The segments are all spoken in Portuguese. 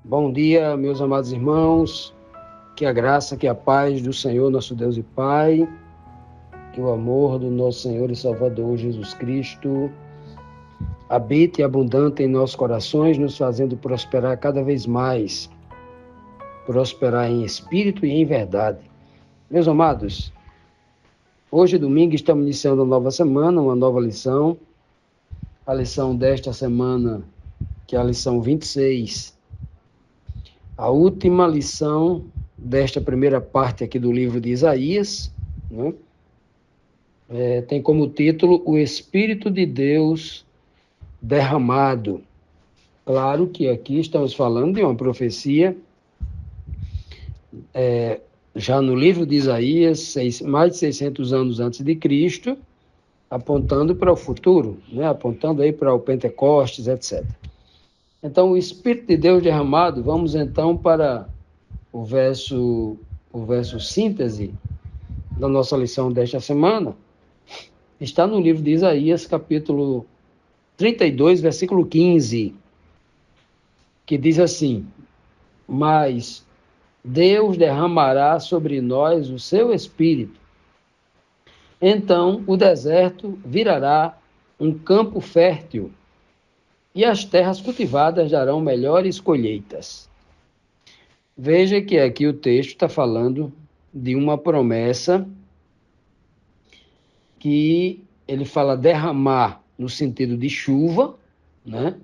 Bom dia, meus amados irmãos, que a graça, que a paz do Senhor, nosso Deus e Pai, que o amor do nosso Senhor e Salvador Jesus Cristo habite abundante em nossos corações, nos fazendo prosperar cada vez mais, prosperar em espírito e em verdade. Meus amados, hoje, domingo, estamos iniciando uma nova semana, uma nova lição. A lição desta semana, que é a lição 26, a última lição desta primeira parte aqui do livro de Isaías, né? Tem como título O Espírito de Deus derramado. Claro que aqui estamos falando de uma profecia, já no livro de Isaías, mais de 600 anos antes de Cristo, apontando para o futuro, né? Apontando aí para o Pentecostes, etc. Então, o Espírito de Deus derramado, vamos então para o verso síntese da nossa lição desta semana, está no livro de Isaías, capítulo 32, versículo 15, que diz assim: mas Deus derramará sobre nós o seu Espírito. Então o deserto virará um campo fértil e as terras cultivadas darão melhores colheitas. Veja que aqui o texto está falando de uma promessa que ele fala derramar no sentido de chuva, né?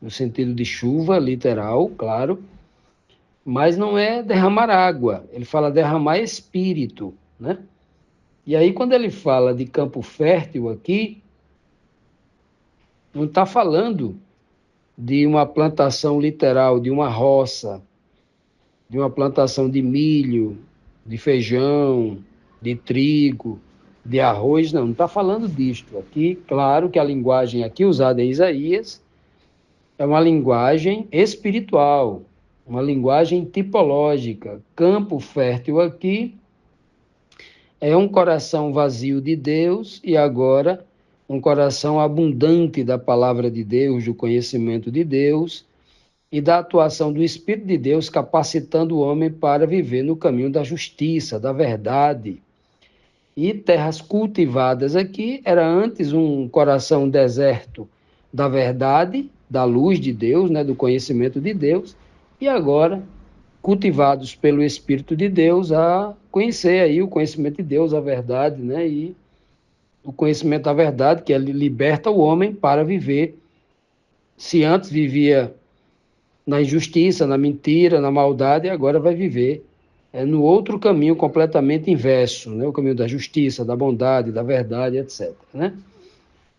No sentido de chuva, literal, claro, mas não é derramar água, ele fala derramar espírito, né? E aí, quando ele fala de campo fértil aqui, não está falando de uma plantação literal, de uma roça, de uma plantação de milho, de feijão, de trigo, de arroz, não está falando disto. Aqui, claro que a linguagem aqui usada em Isaías é uma linguagem espiritual, uma linguagem tipológica. Campo fértil aqui é um coração vazio de Deus e agora um coração abundante da palavra de Deus, do conhecimento de Deus e da atuação do Espírito de Deus, capacitando o homem para viver no caminho da justiça, da verdade. E terras cultivadas aqui era antes um coração deserto da verdade, da luz de Deus, né, do conhecimento de Deus, e agora cultivados pelo Espírito de Deus a conhecer aí o conhecimento de Deus, a verdade, né, e o conhecimento da verdade que ele liberta o homem para viver. Se antes vivia na injustiça, na mentira, na maldade, agora vai viver no outro caminho completamente inverso, né? O caminho da justiça, da bondade, da verdade, etc. Né?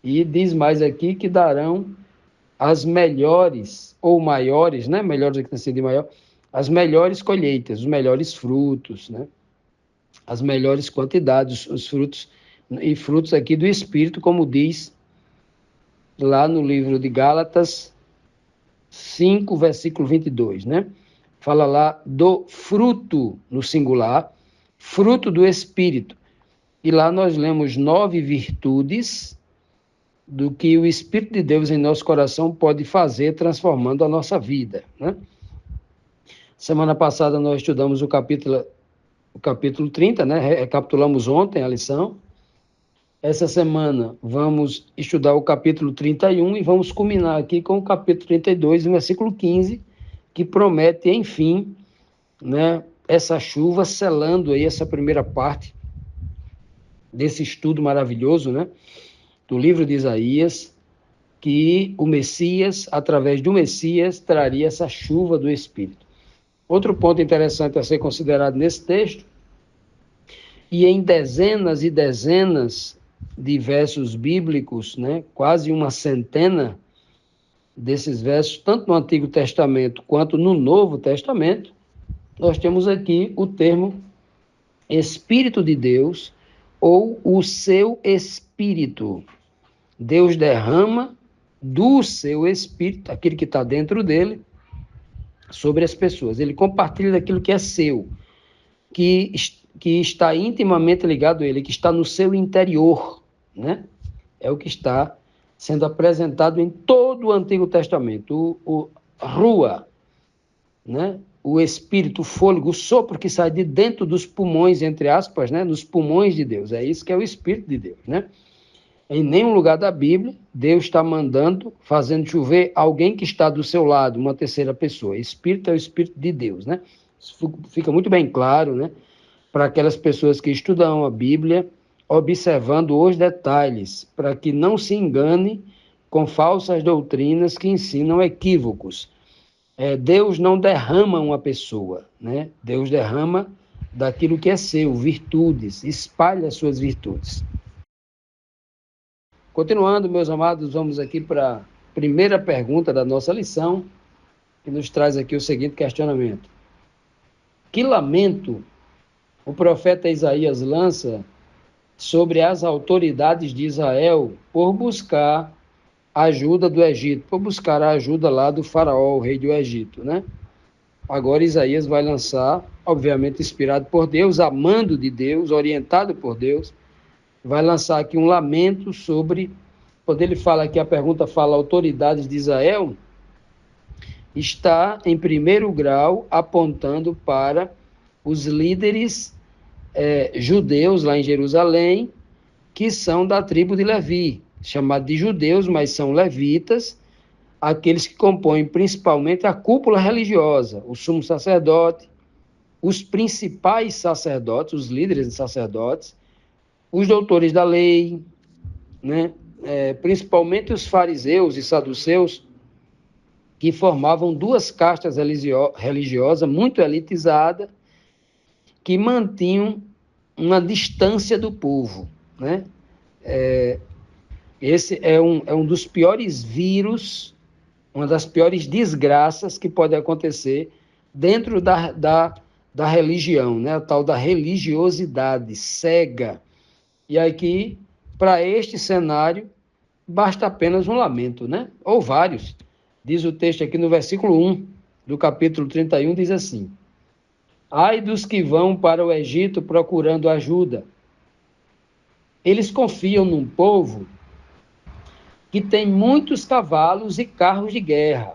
E diz mais aqui que darão as melhores, ou maiores, né? Melhores aqui tem sido maior, as melhores colheitas, os melhores frutos, né? As melhores quantidades, os frutos, e frutos aqui do Espírito, como diz lá no livro de Gálatas 5, versículo 22, né? Fala lá do fruto, no singular, fruto do Espírito. E lá nós lemos 9 virtudes do que o Espírito de Deus em nosso coração pode fazer, transformando a nossa vida, né? Semana passada nós estudamos o capítulo 30, né? Recapitulamos ontem a lição. Essa semana vamos estudar o capítulo 31 e vamos culminar aqui com o capítulo 32, versículo 15, que promete, enfim, né, essa chuva selando aí essa primeira parte desse estudo maravilhoso, né, do livro de Isaías, que o Messias, através do Messias, traria essa chuva do Espírito. Outro ponto interessante a ser considerado nesse texto, e em dezenas e dezenas de versos bíblicos, né, quase uma centena desses versos, tanto no Antigo Testamento quanto no Novo Testamento, nós temos aqui o termo Espírito de Deus ou o seu Espírito. Deus derrama do seu Espírito, aquele que está dentro dele, sobre as pessoas. Ele compartilha daquilo que é seu, que está intimamente ligado a ele, que está no seu interior, né? É o que está sendo apresentado em todo o Antigo Testamento, o Rua, né? O espírito, o fôlego, o sopro que sai de dentro dos pulmões, entre aspas, né? Nos pulmões de Deus. É isso que é o Espírito de Deus, né? Em nenhum lugar da Bíblia, Deus está mandando, fazendo chover alguém que está do seu lado, uma terceira pessoa. Espírito é o Espírito de Deus, né? Isso fica muito bem claro, né? Para aquelas pessoas que estudam a Bíblia, observando os detalhes, para que não se engane com falsas doutrinas que ensinam equívocos. Deus não derrama uma pessoa, né? Deus derrama daquilo que é seu, virtudes, espalha as suas virtudes. Continuando, meus amados, vamos aqui para a primeira pergunta da nossa lição, que nos traz aqui o seguinte questionamento. Que lamento o profeta Isaías lança sobre as autoridades de Israel por buscar a ajuda do Egito, por buscar a ajuda lá do faraó, o rei do Egito, né? Agora Isaías vai lançar, obviamente inspirado por Deus, amando de Deus, orientado por Deus, vai lançar aqui um lamento sobre, quando ele fala aqui, a pergunta fala autoridades de Israel, está em primeiro grau apontando para os líderes judeus lá em Jerusalém, que são da tribo de Levi, chamados de judeus, mas são levitas, aqueles que compõem principalmente a cúpula religiosa, o sumo sacerdote, os principais sacerdotes, os líderes sacerdotes, os doutores da lei, né? Principalmente os fariseus e saduceus, que formavam duas castas religiosas muito elitizadas, que mantinham uma distância do povo, né? Esse é um dos piores vírus, uma das piores desgraças que pode acontecer dentro da religião, né? A tal da religiosidade cega. E aqui, para este cenário, basta apenas um lamento, né? Ou vários. Diz o texto aqui no versículo 1 do capítulo 31, diz assim: Ai dos que vão para o Egito procurando ajuda. Eles confiam num povo que tem muitos cavalos e carros de guerra.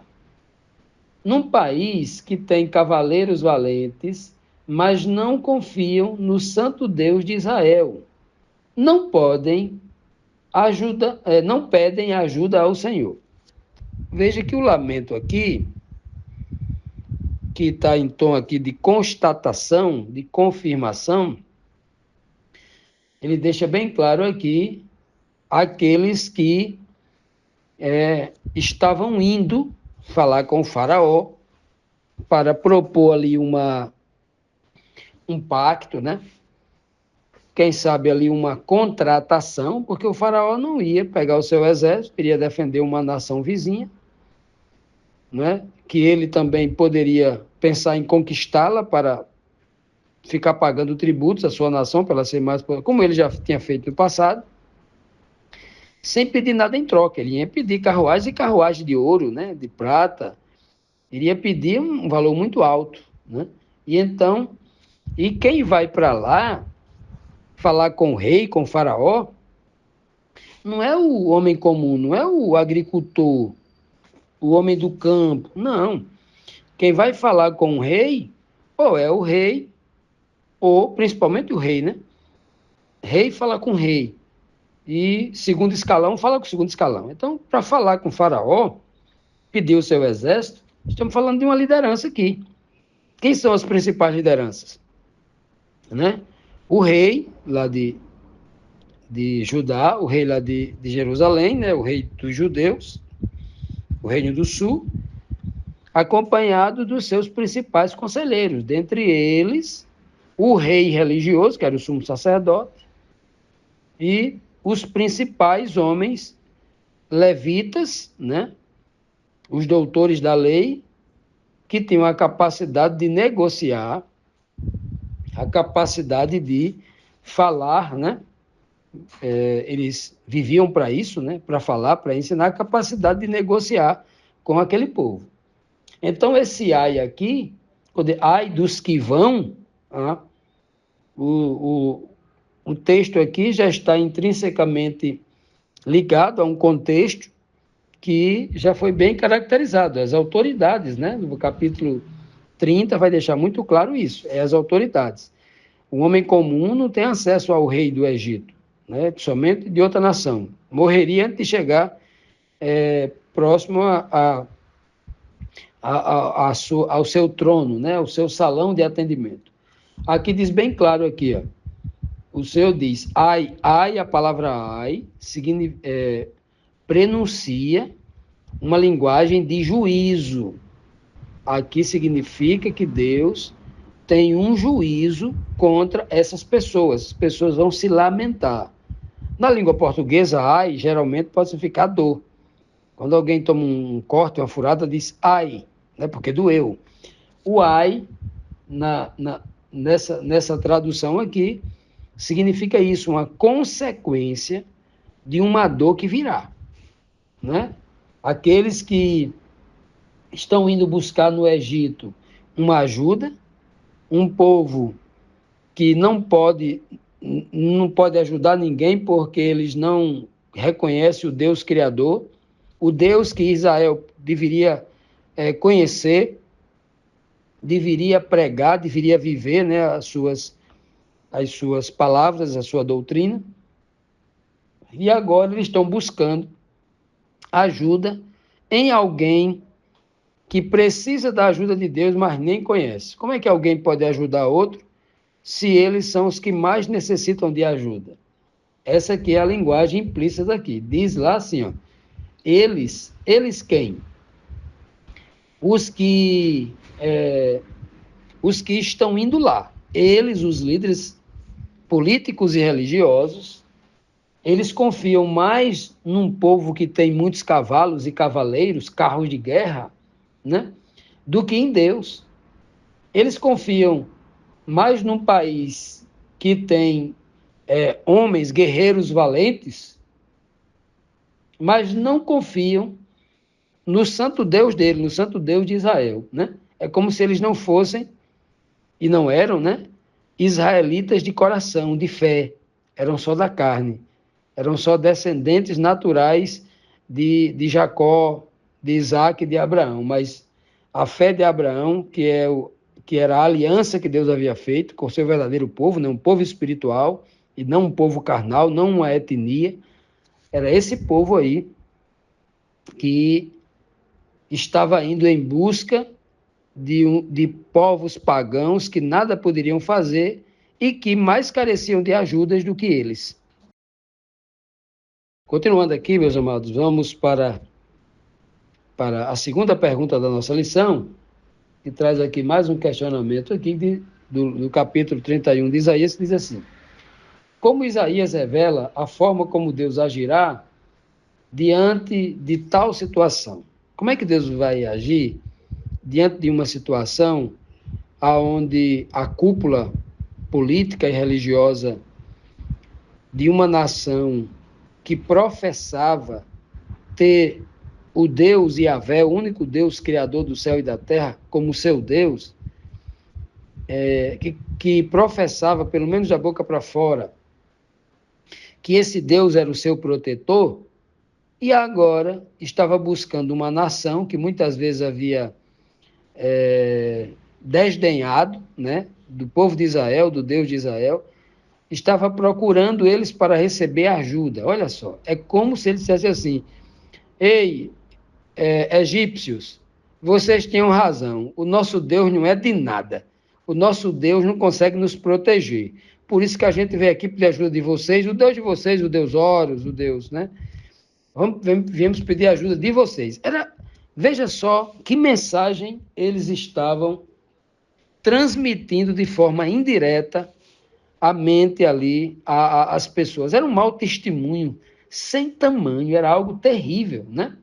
Num país que tem cavaleiros valentes, mas não confiam no santo Deus de Israel. Não pedem ajuda ao Senhor. Veja que o lamento aqui, que está em tom aqui de constatação, de confirmação, ele deixa bem claro aqui aqueles que estavam indo falar com o faraó para propor ali um pacto, né? Quem sabe ali uma contratação, porque o faraó não ia pegar o seu exército, iria defender uma nação vizinha, né? Que ele também poderia pensar em conquistá-la para ficar pagando tributos à sua nação, para ela ser mais... Como ele já tinha feito no passado, sem pedir nada em troca. Ele ia pedir carruagem e carruagem de ouro, né? De prata. Iria pedir um valor muito alto, né? E quem vai para lá falar com o rei, com o faraó, não é o homem comum, não é o agricultor, o homem do campo, não. Quem vai falar com o rei, ou é o rei, ou principalmente o rei, né? Rei fala com o rei, e segundo escalão fala com o segundo escalão. Então, para falar com o faraó, pedir o seu exército, estamos falando de uma liderança aqui. Quem são as principais lideranças? Né? O rei lá de Judá, o rei lá de Jerusalém, né? O rei dos judeus, o reino do sul, acompanhado dos seus principais conselheiros, dentre eles o rei religioso, que era o sumo sacerdote, e os principais homens levitas, né? Os doutores da lei, que tinham a capacidade de negociar, a capacidade de falar, né? Eles viviam para isso, né? Para falar, para ensinar, a capacidade de negociar com aquele povo. Então, esse ai aqui, ai dos que vão, o texto aqui já está intrinsecamente ligado a um contexto que já foi bem caracterizado, as autoridades, né? No capítulo 30 vai deixar muito claro isso, é as autoridades. O homem comum não tem acesso ao rei do Egito, né? Somente de outra nação. Morreria antes de chegar próximo ao seu trono, né? Ao seu salão de atendimento. Aqui diz bem claro aqui, ó. O Senhor diz, ai, ai, a palavra ai, prenuncia uma linguagem de juízo. Aqui significa que Deus tem um juízo contra essas pessoas. As pessoas vão se lamentar. Na língua portuguesa, ai, geralmente pode significar dor. Quando alguém toma um corte, uma furada, diz ai, né, porque doeu. O ai, nessa tradução aqui, significa isso, uma consequência de uma dor que virá, né? Aqueles que estão indo buscar no Egito uma ajuda, um povo que não pode ajudar ninguém porque eles não reconhecem o Deus Criador, o Deus que Israel deveria conhecer, deveria pregar, deveria viver, né, as suas palavras, a sua doutrina, e agora eles estão buscando ajuda em alguém que precisa da ajuda de Deus, mas nem conhece. Como é que alguém pode ajudar outro se eles são os que mais necessitam de ajuda? Essa aqui é a linguagem implícita aqui. Diz lá assim, ó, eles quem? Os que estão indo lá. Eles, os líderes políticos e religiosos, eles confiam mais num povo que tem muitos cavalos e cavaleiros, carros de guerra, né, do que em Deus. Eles confiam mais num país que tem homens, guerreiros valentes, mas não confiam no santo Deus dele, no santo Deus de Israel, né? É como se eles não fossem, e não eram, né, israelitas de coração, de fé, eram só da carne, eram só descendentes naturais de Jacó, de Isaac e de Abraão, mas a fé de Abraão, que era a aliança que Deus havia feito com o seu verdadeiro povo, né, um povo espiritual, e não um povo carnal, não uma etnia, era esse povo aí que estava indo em busca de povos pagãos que nada poderiam fazer e que mais careciam de ajudas do que eles. Continuando aqui, meus amados, vamos para a segunda pergunta da nossa lição, que traz aqui mais um questionamento aqui do capítulo 31 de Isaías, que diz assim: como Isaías revela a forma como Deus agirá diante de tal situação? Como é que Deus vai agir diante de uma situação onde a cúpula política e religiosa de uma nação que professava ter o Deus Yahvé, o único Deus criador do céu e da terra, como seu Deus, que professava, pelo menos da boca para fora, que esse Deus era o seu protetor, e agora estava buscando uma nação que muitas vezes havia desdenhado, né, do povo de Israel, do Deus de Israel, estava procurando eles para receber ajuda. Olha só, é como se ele dissesse assim: ei, egípcios, vocês tinham razão, o nosso Deus não é de nada, o nosso Deus não consegue nos proteger, por isso que a gente veio aqui pedir ajuda de vocês, o Deus Horus, o Deus, né? Viemos pedir ajuda de vocês. Veja só que mensagem eles estavam transmitindo de forma indireta à mente ali, às pessoas. Era um mau testemunho, sem tamanho, era algo terrível, né?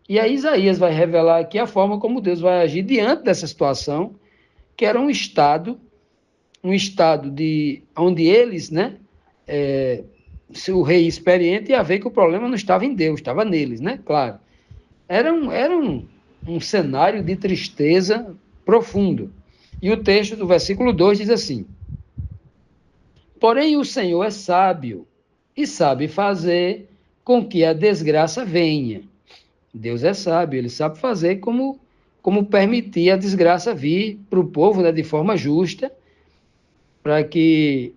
E aí Isaías vai revelar aqui a forma como Deus vai agir diante dessa situação, que era um estado onde eles, né, o rei experiente ia ver que o problema não estava em Deus, estava neles, né? Claro. Era um cenário de tristeza profundo. E o texto do versículo 2 diz assim: porém o Senhor é sábio e sabe fazer com que a desgraça venha. Deus é sábio, ele sabe fazer como como permitir a desgraça vir para o povo, né, de forma justa, para que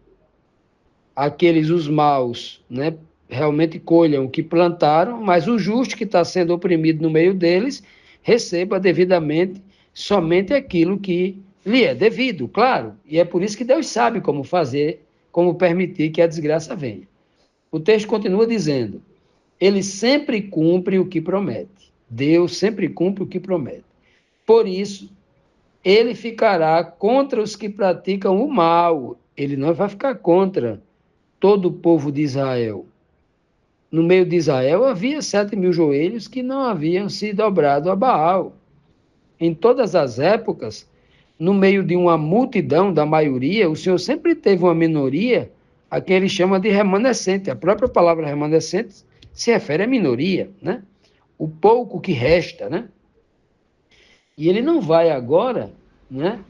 os maus, né, realmente colham o que plantaram, mas o justo que está sendo oprimido no meio deles receba devidamente somente aquilo que lhe é devido, claro. E é por isso que Deus sabe como fazer, como permitir que a desgraça venha. O texto continua dizendo: ele sempre cumpre o que promete. Deus sempre cumpre o que promete. Por isso, ele ficará contra os que praticam o mal. Ele não vai ficar contra todo o povo de Israel. No meio de Israel havia 7.000 joelhos que não haviam se dobrado a Baal. Em todas as épocas, no meio de uma multidão, da maioria, o Senhor sempre teve uma minoria, a quem ele chama de remanescente. A própria palavra remanescente se refere à minoria, né? O pouco que resta, né? E ele não vai agora, né,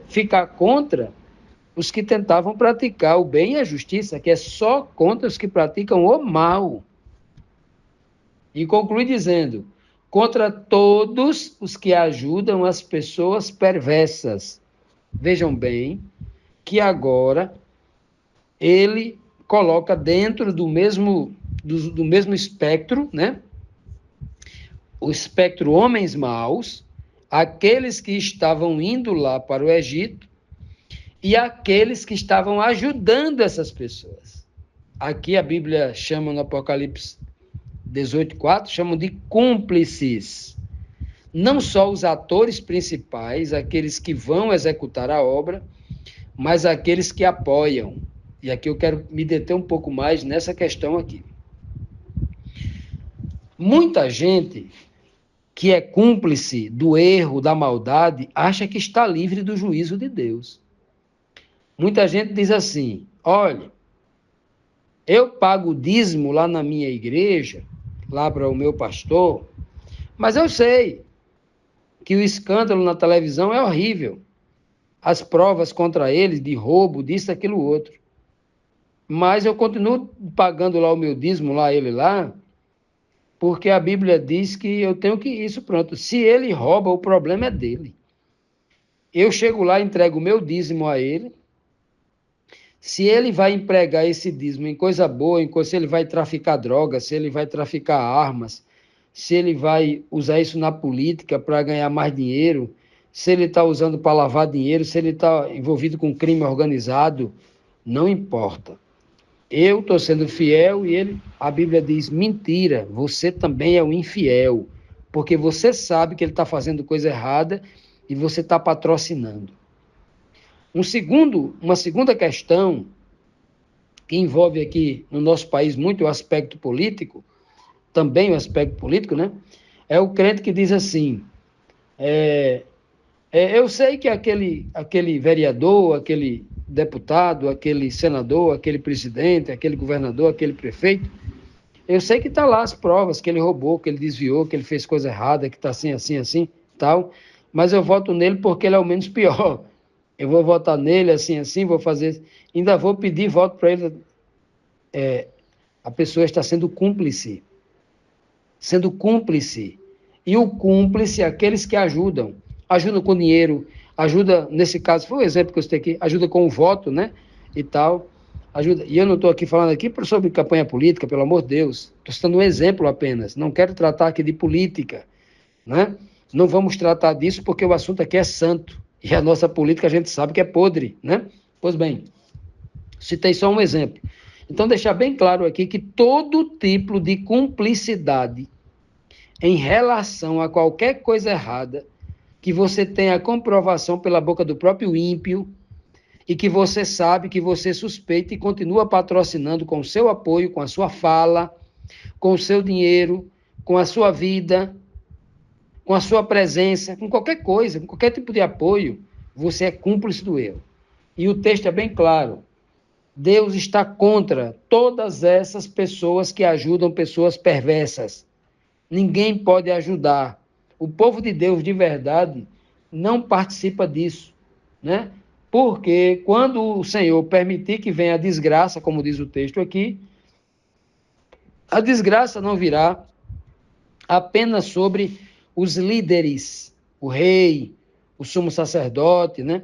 ficar contra os que tentavam praticar o bem e a justiça, que é só contra os que praticam o mal. E conclui dizendo: contra todos os que ajudam as pessoas perversas. Vejam bem que agora ele coloca dentro do mesmo espectro, né? O espectro homens maus, aqueles que estavam indo lá para o Egito e aqueles que estavam ajudando essas pessoas. Aqui a Bíblia chama no Apocalipse 18:4, chamam de cúmplices. Não só os atores principais, aqueles que vão executar a obra, mas aqueles que apoiam. E aqui eu quero me deter um pouco mais nessa questão aqui. Muita gente que é cúmplice do erro, da maldade, acha que está livre do juízo de Deus. Muita gente diz assim: olha, eu pago o dízimo lá na minha igreja, lá para o meu pastor, mas eu sei que o escândalo na televisão é horrível. As provas contra ele de roubo, disso, aquilo, outro. Mas eu continuo pagando lá o meu dízimo, lá ele lá, porque a Bíblia diz que eu tenho que isso, pronto. Se ele rouba, o problema é dele. Eu chego lá, entrego o meu dízimo a ele. Se ele vai empregar esse dízimo em coisa boa, se ele vai traficar drogas, se ele vai traficar armas, se ele vai usar isso na política para ganhar mais dinheiro, se ele está usando para lavar dinheiro, se ele está envolvido com crime organizado, não importa. Eu estou sendo fiel e a Bíblia diz: mentira, você também é um infiel, porque você sabe que ele está fazendo coisa errada e você está patrocinando. Uma segunda questão que envolve aqui no nosso país muito o aspecto político, também o aspecto político, né? É o crente que diz assim: eu sei que aquele vereador, aquele deputado, aquele senador, aquele presidente, aquele governador, aquele prefeito, eu sei que está lá as provas, que ele roubou, que ele desviou, que ele fez coisa errada, que está assim, assim, assim, tal, mas eu voto nele porque ele é o menos pior. Eu vou votar nele, assim, assim, vou fazer, ainda vou pedir voto para ele. A pessoa está sendo cúmplice. Sendo cúmplice. E o cúmplice, aqueles que ajudam com dinheiro, ajuda, nesse caso, foi o exemplo que eu citei aqui, ajuda com o voto, né, e tal, ajuda. E eu não estou aqui falando aqui sobre campanha política, pelo amor de Deus, estou citando um exemplo apenas, não quero tratar aqui de política, né, não vamos tratar disso porque o assunto aqui é santo, e a nossa política a gente sabe que é podre, né, pois bem, citei só um exemplo. Então, deixar bem claro aqui que todo tipo de cumplicidade em relação a qualquer coisa errada, que você tenha a comprovação pela boca do próprio ímpio e que você sabe, que você suspeita e continua patrocinando com o seu apoio, com a sua fala, com o seu dinheiro, com a sua vida, com a sua presença, com qualquer coisa, com qualquer tipo de apoio, você é cúmplice do erro. E o texto é bem claro. Deus está contra todas essas pessoas que ajudam pessoas perversas. Ninguém pode ajudar. O povo de Deus, de verdade, não participa disso, né? Porque quando o Senhor permitir que venha a desgraça, como diz o texto aqui, a desgraça não virá apenas sobre os líderes, o rei, o sumo sacerdote, né?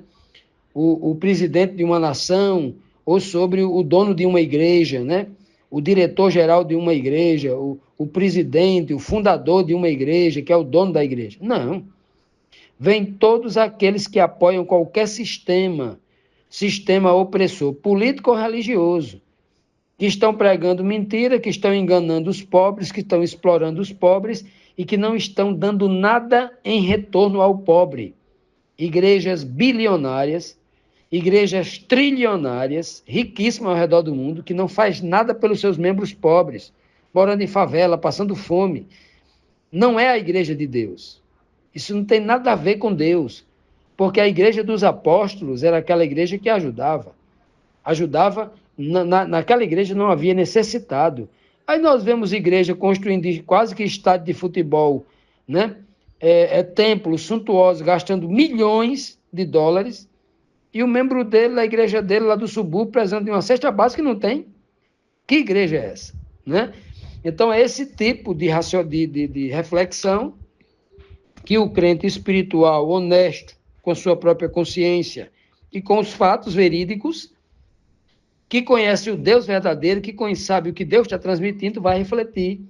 O presidente de uma nação, ou sobre o dono de uma igreja, né? O diretor-geral de uma igreja, o presidente, o fundador de uma igreja, que é o dono da igreja. Não. Vêm todos aqueles que apoiam qualquer sistema opressor, político ou religioso, que estão pregando mentira, que estão enganando os pobres, que estão explorando os pobres e que não estão dando nada em retorno ao pobre. Igrejas bilionárias, igrejas trilionárias, riquíssimas ao redor do mundo, que não faz nada pelos seus membros pobres, morando em favela, passando fome. Não é a igreja de Deus. Isso não tem nada a ver com Deus, porque a igreja dos apóstolos era aquela igreja que ajudava. Naquela igreja não havia necessitado. Aí nós vemos igreja construindo quase que estádio de futebol, né? Templos suntuosos, gastando milhões de dólares, e o membro dele, da igreja dele, lá do subúrbio, precisando de uma cesta básica que não tem. Que igreja é essa? Né? Então, é esse tipo de reflexão que o crente espiritual, honesto, com a sua própria consciência e com os fatos verídicos, que conhece o Deus verdadeiro, que sabe o que Deus está transmitindo, vai refletir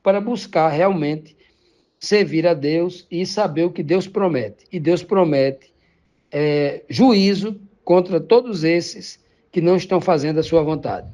para buscar realmente servir a Deus e saber o que Deus promete. E Deus promete juízo contra todos esses que não estão fazendo a sua vontade.